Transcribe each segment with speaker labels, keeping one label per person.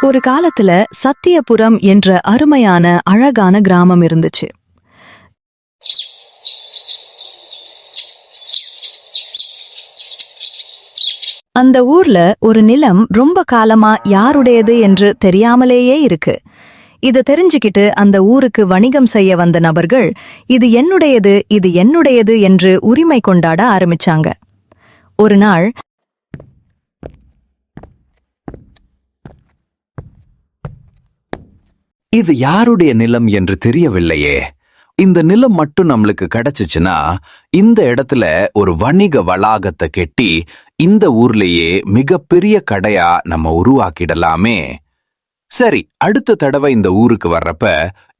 Speaker 1: ஒரு காலத்துல சத்தியபுரம் என்ற அருமையான அழகான கிராமம் இருந்துச்சு. அந்த ஊர்ல ஒரு நிலம் ரொம்ப காலமா யாருடையது என்று தெரியாமலேயே இருக்கு. இத தெரிஞ்சுக்கிட்டு அந்த ஊருக்கு வணிகம் செய்ய வந்த நபர்கள் இது என்னுடையது இது என்னுடையது என்று உரிமை கொண்டாட ஆரம்பிச்சாங்க. ஒரு நாள்
Speaker 2: இது யாருடைய நிலம் என்று தெரியவில்லையே, இந்த நிலம் மட்டும் நம்மளுக்கு கிடைச்சிச்சுன்னா இந்த இடத்துல ஒரு வணிக வளாகத்தை கெட்டி இந்த ஊர்லயே மிகப்பெரிய கடையா நம்ம உருவாக்கிடலாமே. சரி, அடுத்த தடவை இந்த ஊருக்கு வர்றப்ப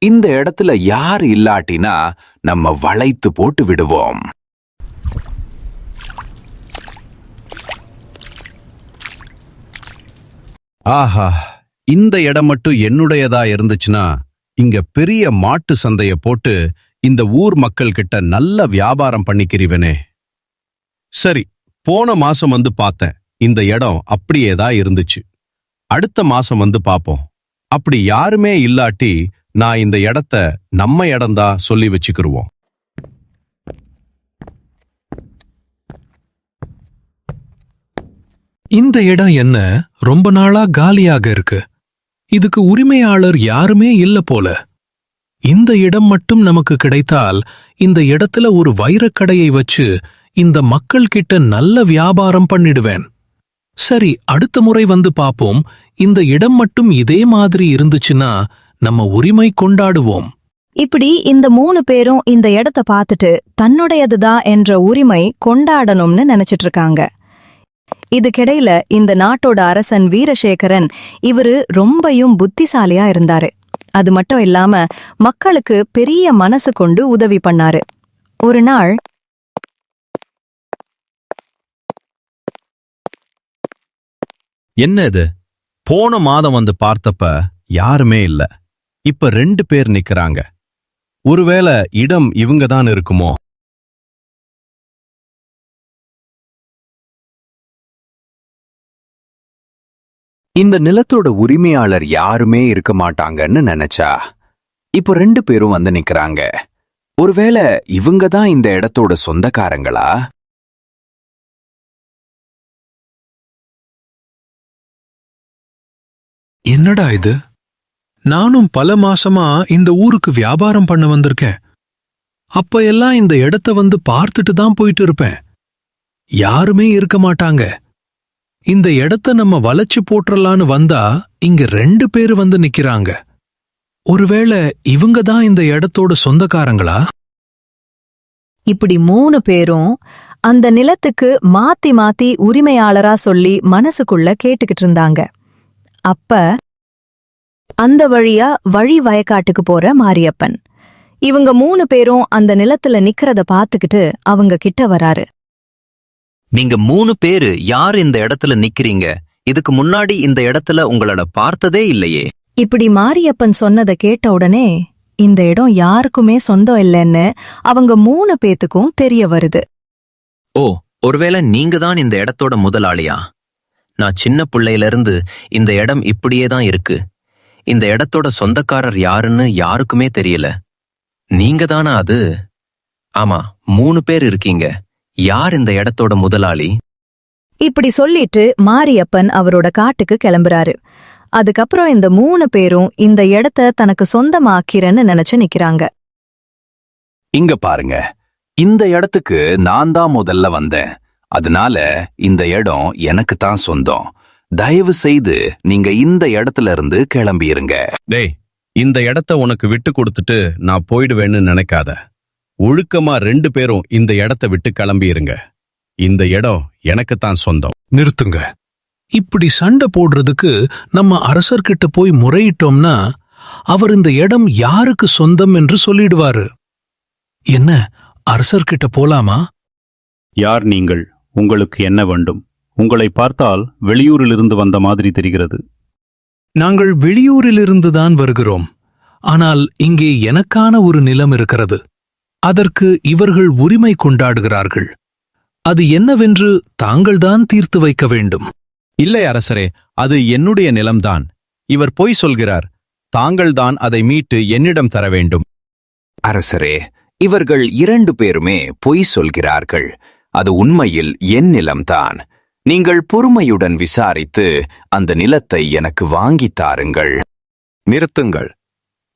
Speaker 2: இந்த இடத்துல யார் இல்லாட்டினா நம்ம வளைத்து போட்டு விடுவோம்.
Speaker 3: ஆஹா, இந்த இடம் மட்டும் என்னுடையதா இருந்துச்சுன்னா இங்க பெரிய மாட்டு சந்தைய போட்டு இந்த ஊர் மக்கள் கிட்ட நல்ல வியாபாரம் பண்ணிக்கிறீவனே. சரி, போன மாசம் வந்து பார்த்தேன், இந்த இடம் அப்படியேதான் இருந்துச்சு. அடுத்த மாசம் வந்து பாப்போம். அப்படி யாருமே இல்லாட்டி நான் இந்த இடத்த நம்ம இடம்தான் சொல்லி வச்சுக்கிருவோம்.
Speaker 4: இந்த இடம் என்ன ரொம்ப நாளா காலியாக இருக்கு. இதுக்கு உரிமையாளர் யாருமே இல்ல போல. இந்த இடம் மட்டும் நமக்கு கிடைத்தால் இந்த இடத்துல ஒரு வைரக்கடையை வச்சு இந்த மக்கள் கிட்ட நல்ல வியாபாரம் பண்ணிடுவேன். சரி, அடுத்த முறை வந்து பாப்போம். இந்த இடம் மட்டும் இதே மாதிரி இருந்துச்சுன்னா நம்ம உரிமை கொண்டாடுவோம்.
Speaker 1: இப்படி இந்த 3 பேரும் இந்த இடத்த பார்த்துட்டு தன்னுடையதுதான் என்ற உரிமை கொண்டாடணும்னு நினைச்சிட்டு இருக்காங்க. இதுக்கிடையில இந்த நாட்டோட அரசன் வீரசேகரன் இவரு ரொம்பயும் புத்திசாலியா இருந்தாரு. அது மட்டும் இல்லாம மக்களுக்கு பெரிய மனசு கொண்டு உதவி பண்ணாரு. ஒரு நாள்
Speaker 3: என்ன இது? போன மாதம் வந்து பார்த்தப்ப யாருமே இல்ல. இப்ப 2 பேர் நிக்கறாங்க. ஒருவேளை இடம் இவங்க தான் இருக்குமோ?
Speaker 2: இந்த நிலத்தோட உரிமையாளர் யாருமே இருக்க மாட்டாங்கன்னு நினைச்சா இப்போ 2 பேரும் வந்து நிக்கறாங்க. ஒருவேளை இவங்க தான் இந்த இடத்தோட சொந்தக்காரங்களா?
Speaker 4: என்னடா இது? நானும் பல மாசமா இந்த ஊருக்கு வியாபாரம் பண்ண வந்திருக்கேன். அப்ப எல்லாம் இந்த இடத்த வந்து பார்த்துட்டு தான் போயிட்டு இருப்பேன். யாருமே இருக்க மாட்டாங்க. இந்த இடத்த நம்ம வளைச்சு போட்டுறலான்னு வந்தா இங்க 2 பேரு வந்து நிக்கிறாங்க. ஒருவேளை இவங்க தான் இந்த இடத்தோட சொந்தக்காரங்களா?
Speaker 1: இப்படி 3 பேரும் அந்த நிலத்துக்கு மாத்தி மாத்தி உரிமையாளரா சொல்லி மனசுக்குள்ள கேட்டுக்கிட்டு இருந்தாங்க. அப்ப அந்த வழியா வழி வயக்காட்டுக்கு போற மாரியப்பன் இவங்க 3 பேரும் அந்த நிலத்துல நிக்கிறத பாத்துக்கிட்டு அவங்க கிட்ட வராரு.
Speaker 5: நீங்க 3 பேரு யார் இந்த இடத்துல நிக்கிறீங்க? இதுக்கு முன்னாடி இந்த இடத்துல உங்களோட பார்த்ததே இல்லையே.
Speaker 1: இப்படி மாரியப்பன் சொன்னதை கேட்ட உடனே இந்த இடம் யாருக்குமே சொந்தம் இல்லைன்னு அவங்க 3 பேத்துக்கும் தெரிய வருது.
Speaker 5: ஓ, ஒருவேளை நீங்க தான் இந்த இடத்தோட முதலாளியா? நான் சின்ன பிள்ளையிலிருந்து இந்த இடம் இப்படியே தான் இருக்கு. இந்த இடத்தோட சொந்தக்காரர் யாருன்னு யாருக்குமே தெரியல. நீங்க தானா அது? ஆமா, 3 பேர் இருக்கீங்க. யார் இந்த இடத்தோட முதலாளி?
Speaker 1: இப்படி சொல்லிட்டு மாரியப்பன் அவரோட காட்டுக்கு கிளம்புறாரு. அதுக்கப்புறம் இந்த 3 பேரும் இந்த இடத்த தனக்கு சொந்தமாக்கிறேன்னு நினைச்சு நிக்கிறாங்க.
Speaker 2: இங்க பாருங்க, இந்த இடத்துக்கு நான் தான் முதல்ல வந்தேன். அதனால இந்த இடம் எனக்கு தான் சொந்தம். தயவு செய்து நீங்க இந்த இடத்துல இருந்து கிளம்பிருங்க.
Speaker 3: டேய், இந்த இடத்த உனக்கு விட்டு கொடுத்துட்டு நான் போயிடுவேன்னு நினைக்காத. ஒழுக்கமா 2 பேரும் இந்த இடத்த விட்டு கிளம்பிருங்க. இந்த இடம் எனக்குத்தான் சொந்தம்.
Speaker 4: நிறுத்துங்க. இப்படி சண்டை போடுறதுக்கு நம்ம அரசர்கிட்ட போய் முறையிட்டோம்னா அவர் இந்த இடம் யாருக்கு சொந்தம் என்று சொல்லிடுவாரு. என்ன, அரசர்கிட்ட போலாமா?
Speaker 6: யார் நீங்கள்? உங்களுக்கு என்ன வேண்டும்? உங்களை பார்த்தால் வெளியூரிலிருந்து வந்த மாதிரி தெரிகிறது.
Speaker 4: நாங்கள் வெளியூரிலிருந்துதான் வருகிறோம். ஆனால் இங்கே எனக்கான ஒரு நிலம் இருக்கிறது. அதற்கு இவர்கள் உரிமை கொண்டாடுகிறார்கள். அது என்னவென்று தாங்கள்தான் தீர்த்து வைக்க வேண்டும்.
Speaker 3: இல்லை அரசரே, அது என்னுடைய நிலம்தான். இவர் பொய் சொல்கிறார். தாங்கள்தான் அதை மீட்டு என்னிடம் தர வேண்டும்.
Speaker 2: அரசரே, இவர்கள் 2 பேருமே பொய் சொல்கிறார்கள். அது உண்மையில் என் நிலம்தான். நீங்கள் பொறுமையுடன் விசாரித்து அந்த நிலத்தை எனக்கு வாங்கித் தாருங்கள்.
Speaker 7: நிறுத்துங்கள்.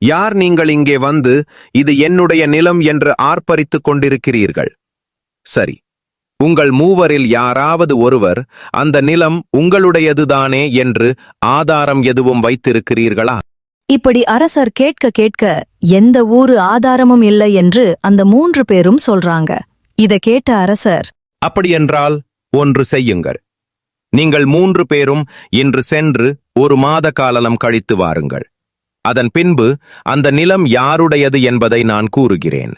Speaker 7: யார் நீங்கள் இங்கே வந்து இது என்னுடைய நிலம் என்று ஆர்ப்பரித்துக் கொண்டிருக்கிறீர்கள்? சரி, உங்கள் மூவரில் யாராவது ஒருவர் அந்த நிலம் உங்களுடையதுதானே என்று ஆதாரம் எதுவும் வைத்திருக்கிறீர்களா?
Speaker 1: இப்படி அரசர் கேட்க கேட்க எந்த ஊரு ஆதாரமும் இல்லை என்று அந்த 3 பேரும் சொல்றாங்க. இத கேட்ட அரசர்,
Speaker 7: அப்படியென்றால் ஒன்று செய்யுங்கள். நீங்கள் 3 பேரும் இன்று சென்று 1 மாத காலம் கழித்து வாருங்கள். அதன் பின்பு அந்த நிலம் யாருடையது என்பதை நான் கூறுகிறேன்.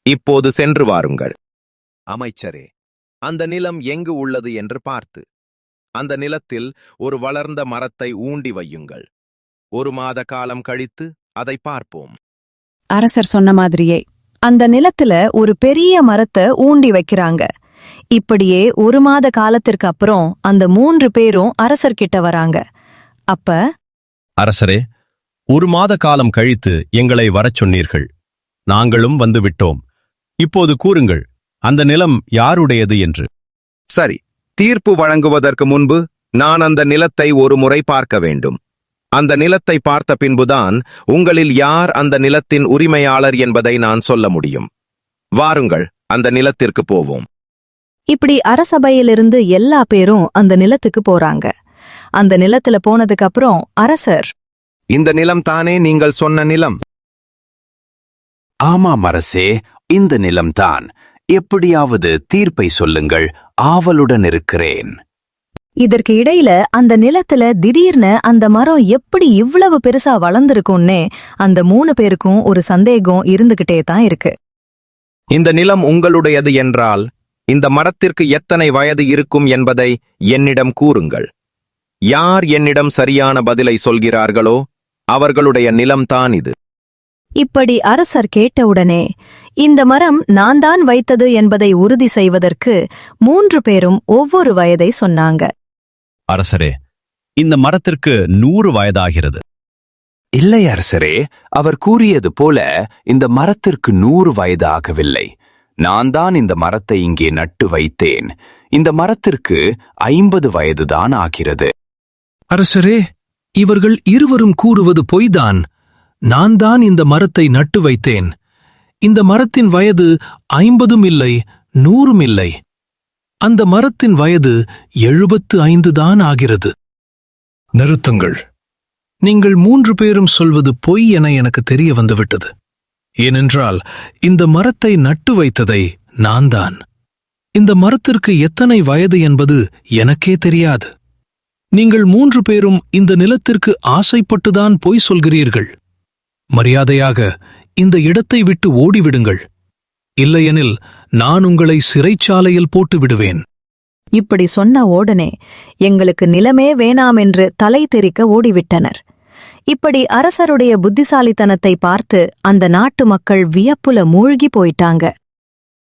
Speaker 7: இப்போது சென்று வாருங்கள். அமைச்சரே, அந்த நிலம் எங்கு உள்ளது என்று பார்த்து அந்த நிலத்தில் ஒரு வளர்ந்த மரத்தை ஊண்டி வையுங்கள். 1 மாத காலம் கழித்து அதை பார்ப்போம்.
Speaker 1: அரசர் சொன்ன மாதிரியே அந்த நிலத்துல ஒரு பெரிய மரத்தை ஊண்டி வைக்கிறாங்க. இப்படியே 1 மாத காலத்திற்கு அப்புறம் அந்த 3 பேரும் அரசர்கிட்ட வராங்க. அப்ப,
Speaker 3: அரசரே, 1 மாத காலம் கழித்து எங்களை வரச் சொன்னீர்கள். நாங்களும் வந்துவிட்டோம். இப்போது கூறுங்கள், அந்த நிலம் யாருடையது என்று.
Speaker 7: சரி, தீர்ப்பு வழங்குவதற்கு முன்பு நான் அந்த நிலத்தை ஒரு முறை பார்க்க வேண்டும். அந்த நிலத்தை பார்த்த பின்புதான் உங்களில் யார் அந்த நிலத்தின் உரிமையாளர் என்பதை நான் சொல்ல முடியும். வாருங்கள், அந்த நிலத்திற்கு போவோம்.
Speaker 1: இப்படி அரசபையிலிருந்து எல்லா பேரும் அந்த நிலத்துக்கு போறாங்க. அந்த நிலத்துல போனதுக்கு அப்புறம் அரசர்,
Speaker 7: இந்த நிலம் தானே நீங்கள் சொன்ன நிலம்?
Speaker 2: ஆமாம் அரசே, இந்த நிலம்தான். எப்படியாவது தீர்ப்பை சொல்லுங்கள், ஆவலுடன் இருக்கிறேன்.
Speaker 1: இதற்கு இடையில அந்த நிலத்துல திடீர்னு அந்த மரம் எப்படி இவ்வளவு பெருசா வளர்ந்திருக்கும்னே அந்த 3 பேருக்கும் ஒரு சந்தேகம் இருந்துகிட்டே தான் இருக்கு.
Speaker 7: இந்த நிலம் உங்களுடையது என்றால் இந்த மரத்திற்கு எத்தனை வயது இருக்கும் என்பதை என்னிடம் கூறுங்கள். யார் என்னிடம் சரியான பதிலை சொல்கிறார்களோ அவர்களுடைய நிலம்தான் இது.
Speaker 1: இப்படி அரசர் கேட்டவுடனே இந்த மரம் நான் தான் வைத்தது என்பதை உறுதி செய்வதற்கு 3 பேரும் ஒவ்வொரு வயதை சொன்னாங்க.
Speaker 3: அரசரே, இந்த மரத்திற்கு 100 வயதாகிறது.
Speaker 2: இல்லை அரசரே, அவர் கூறியது போல இந்த மரத்திற்கு 100 வயது ஆகவில்லை. நான் தான் இந்த மரத்தை இங்கே நட்டு வைத்தேன். இந்த மரத்திற்கு 50 வயதுதான் ஆகிறது.
Speaker 4: அரசரே, இவர்கள் இருவரும் கூறுவது பொய்தான். நான் தான் இந்த மரத்தை நட்டு வைத்தேன். இந்த மரத்தின் வயது 50 இல்லை, 100 இல்லை. அந்த மரத்தின் வயது 75 தான் ஆகிறது. நிறுத்துங்கள். நீங்கள் 3 பேரும் சொல்வது பொய் என எனக்கு தெரிய வந்துவிட்டது. ஏனென்றால் இந்த மரத்தை நட்டு வைத்ததை நான் தான். இந்த மரத்திற்கு எத்தனை வயது என்பது எனக்கே தெரியாது. நீங்கள் 3 பேரும் இந்த நிலத்திற்கு ஆசைப்பட்டுதான் பொய் சொல்கிறீர்கள். மரியாதையாக இந்த இடத்தை விட்டு ஓடிவிடுங்கள். இல்லையெனில் நான் உங்களை சிறைச்சாலையில் போட்டு விடுவேன்.
Speaker 1: இப்படி சொன்ன உடனே எங்களுக்கு நிலமே வேணாம் என்று தலை தெறிக்க ஓடிவிட்டனர். இப்படி அரசருடைய புத்திசாலித்தனத்தை பார்த்து அந்த நாட்டு மக்கள் வியப்புல மூழ்கி போயிட்டாங்க.